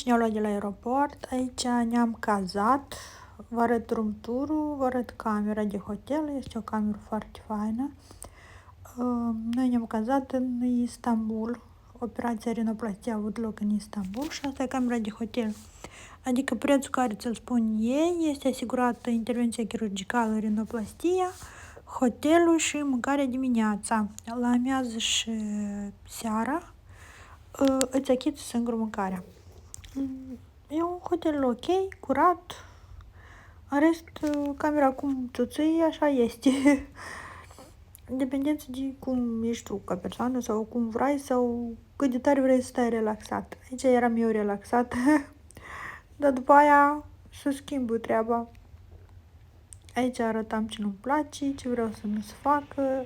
și ne-au luat de la aeroport. Aici ne-am cazat. Vă arăt room tour-ul, vă arăt camera de hotel. Este o cameră foarte faină. Noi ne-am cazat în Istanbul. Operația rinoplastie a avut loc în Istanbul și asta e camera de hotel. Adică prețul care ți-l spun ei este asigurată intervenția chirurgicală, rinoplastia, hotelul și mâncarea dimineața. La amiază și seara îți achiți singur mâncarea. E un hotel ok, curat. În rest, camera cum tu ții, așa este. Dependență de cum ești tu ca persoană sau cum vrei sau cât de tare vrei să stai relaxat. Aici eram eu relaxată, dar după aia se schimbă treaba. Aici arătam ce nu-mi place, ce vreau să nu se facă.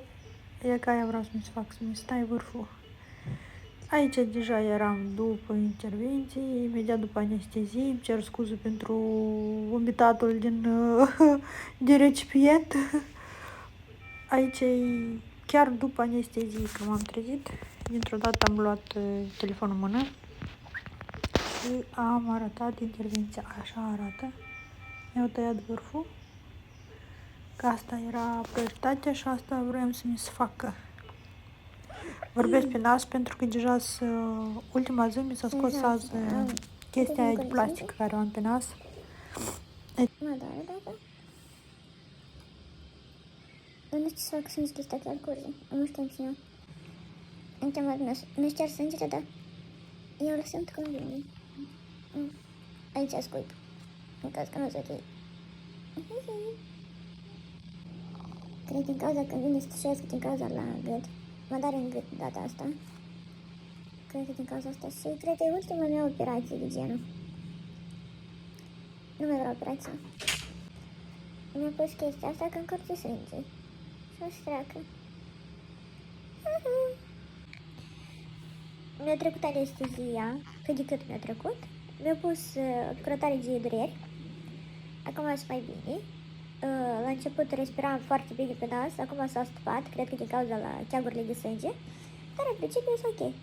E ca aia vreau să nu se facă, să mi stai vârful. Aici deja eram după intervenții, imediat după anestezie. Îmi cer scuze pentru vomitatul din recipient. Aici e chiar după anestezie că m-am trezit. Dintr-o dată am luat telefonul în mână și am arătat intervenția. Așa arată. Mi-au tăiat vârful. Că asta era prioritatea și asta vreau să mi se facă. Vorbesc pe nas pentru că deja ultima zi mi s-a scos azi chestia aia de plastic care o am pe nas. Mă doare, da? Nu știu să fac sânge de stat al curzii. Nu știu și eu. Am chemat mi-aș cer sângele, dar eu îl simt că nu vine. Aici ascult. În caz că nu sunt ok. Cred din cauza că vine să tușesc din cauza la gât. Mă doare în gât data asta. Cred că din cauza asta și cred că e ultima mea operație de genul. Nu mai vreau operație. Mi-a pus chestia asta că încărce sânge. Și o să treacă. Mi-a trecut anestezia, cât de cât mi-a trecut. Mi-a pus curătare de dureri. Acum sunt mai bine. La început respiram foarte bine pe nas, acum s-a stupat, cred că din cauza la cheagurile de sânge. Dar în principiu e ok.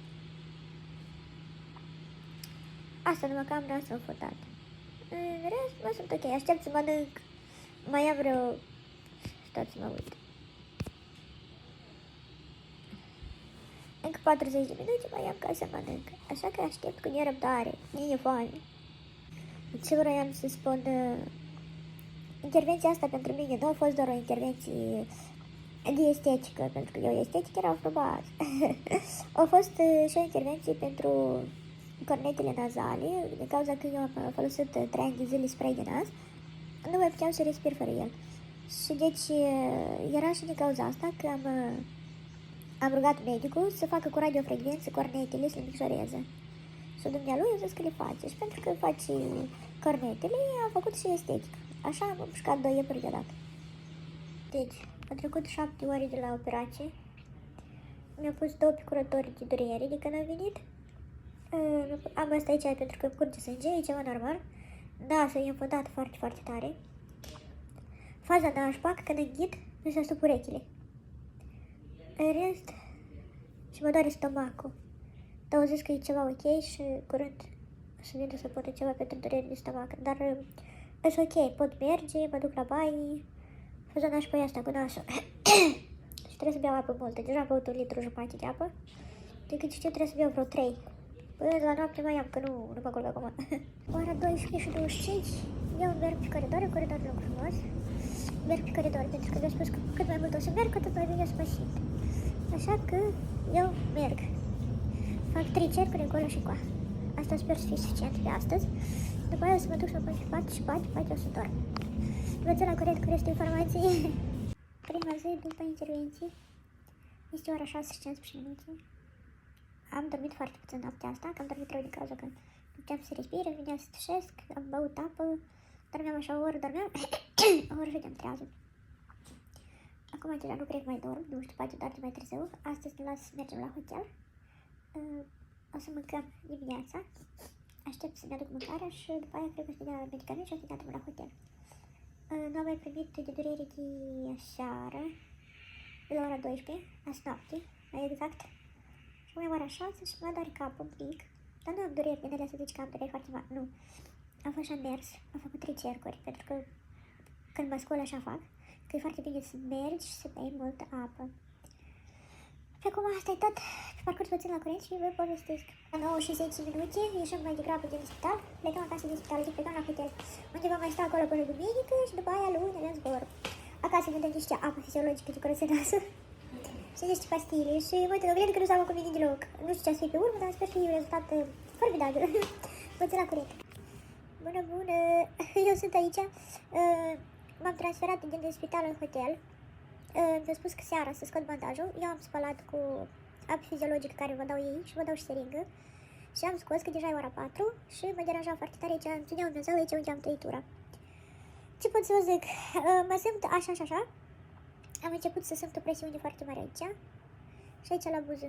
Asta numai că am nasul înfătat. În rest, mă sunt ok. Aștept să mănânc. Mai am vreo... Stați să mă uit. Încă 40 de minute mai am ca să mănânc. Așa că aștept cu nerăbdare. E foame. Ce vreau să spun... Intervenția asta pentru mine nu a fost doar o intervenție de estetică, pentru că eu estetică era frumos. A fost și o intervenție pentru cornetele nazale, din cauza că eu am folosit 3 ani de zile spray de nas, nu mai puteam să respir fără el. Și deci era și din cauza asta că am rugat medicul să facă cu radiofrecvență cornetele să le micșoreze. Și dumnealui a zis că le face. Și pentru că face cornetele, a făcut și estetic. Așa am împușcat 2 iepuri deodată. Deci, a trecut 7 ore de la operație. Mi-a pus 2 picurători de durere de când am venit. Am asta aici pentru că curge sânge, e ceva normal. Nasul e înfundat foarte, foarte tare. Faza nașpa, când înghit, nu se stup urechile. În rest, și mă doare stomacul. Dar au zis că e ceva ok și curând să vină să poată ceva pentru durere de stomac. Dar e ok, pot merge, mă duc la baie. Faza nașpa e asta cu nasul. Și trebuie să beau apă multă. Deja am băut 1,5 litru de apă. De cât știu, trebuie să beau vreo 3. Până la noapte mai am, că nu mă culc acum. Ora 12:25, eu merg pe coridor, în coridorul lung frumos. Merg pe coridor, pentru că mi-a spus că cât mai mult o să merg, cât mai bine o să mă simt. Așa că eu merg. Fac 3 cercuri încolo și coa. Asta sper să fie suficient de astăzi. După aia o să mă duc să mă pun pe pat și poate o să dorm. Vă țin la curent cu restul informații. Prima zi după intervenție este ora 6:15. Am dormit foarte puțin noaptea asta, că am dormit rău din cauza că nu puteam să respir, veneam să tușesc, am băut apă, dormeam așa o oră, o oră și de-am trează. Acum deja nu cred că mai dorm, nu știu, poate doar de mai târziu. Astăzi ne las să mergem la hotel. O să mâncăm dimineața, aștept să-mi aduc mâncarea și după aia cred că o să dea medicament și o să dea la hotel. Nu am mai primit de durere de seară, de la ora 12, azi noapte, mai exact. Și mai ora 6 și mă doare capul un pic. Dar nu am dureri din alea să zici că am dureri foarte mari, nu. Am fost și am mers, am făcut 3 cercuri, pentru că când mă scol așa fac, că e foarte bine să mergi și să bei multă apă. Și acum asta e tot, pe parcurs puțin la curent și vă povestesc. La 9 și 10 minute, ieșim mai degrabă din spital, plecăm acasă din spital, zic plecăm la hotel, unde vom mai sta acolo până duminică și după aia luni la zbor. Acasă ne dăm niște apă fiziologică de curăță nasă și niște pastile și uite, nu cred că nu s-au cu mine deloc. Nu știu ce a să fie pe urmă, dar sper să fie un rezultat formidabil. Puțin la curent. Bună, bună! Eu sunt aici. M-am transferat din spital în hotel. Mi-a spus că seara să scot bandajul. Eu am spălat cu apă fiziologică care vă dau ei și vă dau și seringă. Și am scos că deja e ora 4 și mă deranja foarte tare aici. Îmi țineam în aici unde am tăitura. Ce pot să vă zic? Mă simt așa și așa. Am început să simt o presiune foarte mare aici. Și aici la buză.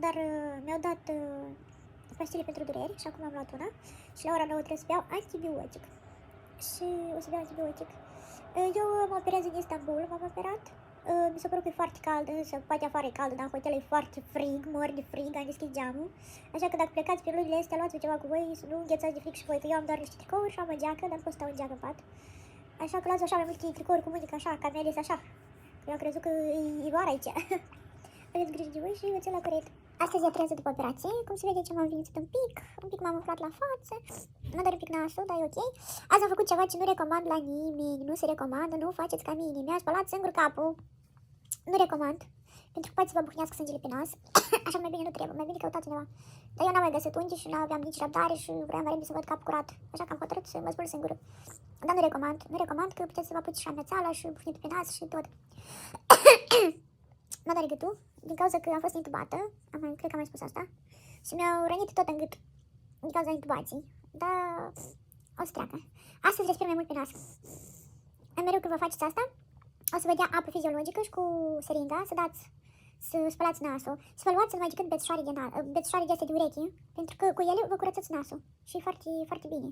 Dar mi-au dat pastile pentru dureri și acum am luat una. Și la ora 9 trebuie să beau antibiotic. Și o să beau antibiotic. Eu mă operez în Istanbul, m-am operat. Mi s-a părut că e foarte cald, însă poate afară e cald, dar în hotel e foarte frig, mor de frig, am deschis geamul. Așa că dacă plecați pe lunile astea, luați ceva cu voi, să nu înghețați de frig și voi, că eu am doar niște tricouri și am o geacă, dar nu pot să stau în geacă în pat. Așa că luați așa mai multe tricouri cu mânică așa, camelis așa. Eu am crezut că e vară aici. Aveți grijă de voi și vă țin la curent. Astăzi e a treia zi după operație, cum se vede ce m-am vinit un pic m-am umflat la față, mă doare un pic nasul, dar e ok. Azi am făcut ceva ce nu recomand la nimeni, nu se recomandă, nu faceți ca mine, mi-a spălat singur capul, nu recomand, pentru că poate să vă buhnească sângele pe nas, așa mai bine nu trebuie, mai bine căutați undeva. Dar eu n-am mai găsit unde și nu aveam nici răbdare și vreau mai repede să văd cap curat, așa că am hotărât să mă spăl singur. Dar nu recomand că puteți să vă apuci și amețeala și buhnit pe nas și tot. Mă doare gâtul, din cauza că am fost intubată, cred că am mai spus asta, și mi-au rănit tot în gât, din cauza intubației, dar o să treacă. Astăzi respir mai mult pe nas. Mereu când vă faceți asta, o să vă dea apă fiziologică și cu seringa să spălați nasul. Și vă luați numai decât bețșoare de astea de ureche, pentru că cu ele vă curățați nasul și e foarte, foarte bine.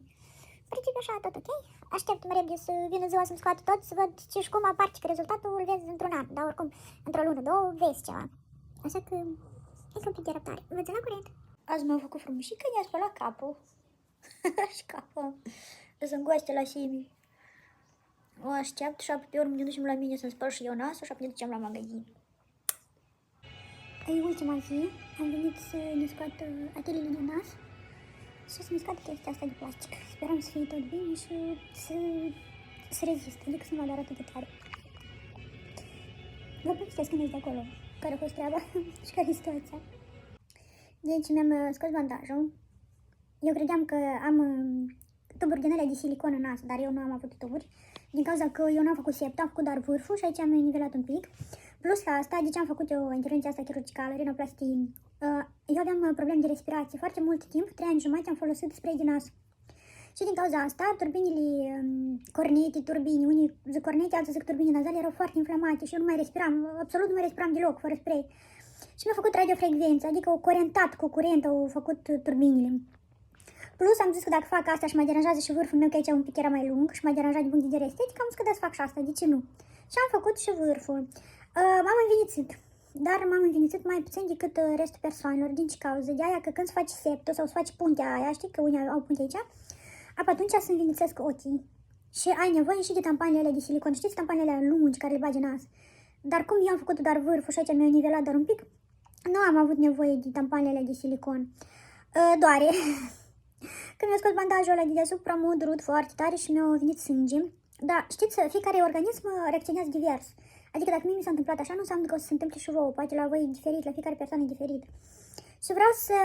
Principiu așa, tot ok? Aștept mai repede să vină ziua să-mi scoată tot, să văd ce și cum aparte, că rezultatul îl vezi într-un an, dar oricum, într-o lună, două, vezi ceva. Așa că, e un pic de răbdare. Vă țin la curent. Azi m-am făcut frumușică, ne-a spălat capul. Și capul. Sunt goaște la Simi. O aștept și apoi pe urmă ne ducem la mine să-mi spăl și eu nasul și apoi ne ducem la magazin. E ultima zi, am venit să ne scoată atelele de nas și să ne scoată chestia asta de plastic. Sperăm să fie tot bine și să rezist, adică să nu mă doar atât de tare. Vă povestesc când ești de acolo, care a fost treaba și care e situația. Deci mi-am scos bandajul. Eu credeam că am tuburi din alea de silicon în nas, dar eu nu am avut tuburi. Din cauza că eu n-am făcut septul, am făcut doar vârful și aici am nivelat un pic. Plus la asta, de ce am făcut eu intervenția asta chirurgicală, rinoplastie, eu aveam probleme de respirație. Foarte mult timp, 3 ani jumătate, am folosit spray din nas. Și din cauza asta, turbinile cornete, unii zic cornete, alții zic turbine nazale, erau foarte inflamate și eu nu mai respiram, absolut nu mai respiram deloc, fără spray. Și mi-a făcut radiofrecvență, adică au curentat cu curent, au făcut turbinile. Plus am zis că dacă fac asta și mă deranjează și vârful meu, că aici un pic era mai lung și mă deranja din punct de vedere estetic, am zis că da să fac și asta, de ce nu? Și am făcut și vârful. M-am învinițit, dar m-am învinițit mai puțin decât restul persoanelor, din ce cauză? De aia că când se face septul sau se face puntea aia, știi că unii au punte aici, atunci se învinițesc ochii. Și ai nevoie și de tampanele alea de silicon, știți tampanele alea lungi care le bagi în nas. Dar cum eu am făcut doar vârful și aici mi-au nivelat doar un pic, nu am avut nevoie de tampanele alea de silicon. Doare. Când mi-a scos bandajul ăla de deasupra, m-a durut foarte tare și mi-a venit sânge. Dar știți, fiecare organism reacționează divers. Adică dacă mie mi s-a întâmplat așa, nu înseamnă că o să se întâmple și vouă. Poate la voi e diferit, la fiecare persoană e diferit. Și vreau să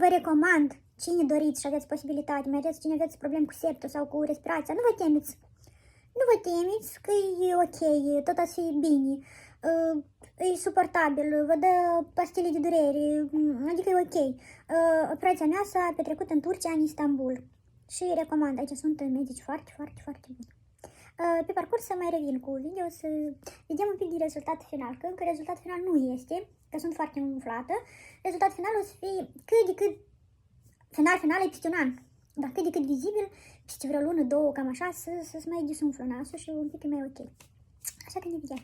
vă recomand, cine doriți și aveți posibilitate, mai ales cine aveți probleme cu septul sau cu respirația, nu vă temeți. Nu vă temeți că e ok, tot o să fie bine. E suportabil, vă dă pastile de durere, adică e ok. Operația mea s-a petrecut în Turcia, în Istanbul. Și recomand, aici sunt medici foarte, foarte, foarte buni. Pe parcurs să mai revin cu video, să vedem un pic de rezultat final, că încă rezultat final nu este, că sunt foarte umflată. Rezultat final o să fie cât de cât, final e peste un an, dar cât de cât vizibil, peste vreo lună, două, cam așa, să mai desumflă nasul și un pic mai ok. Așa că ne vedem.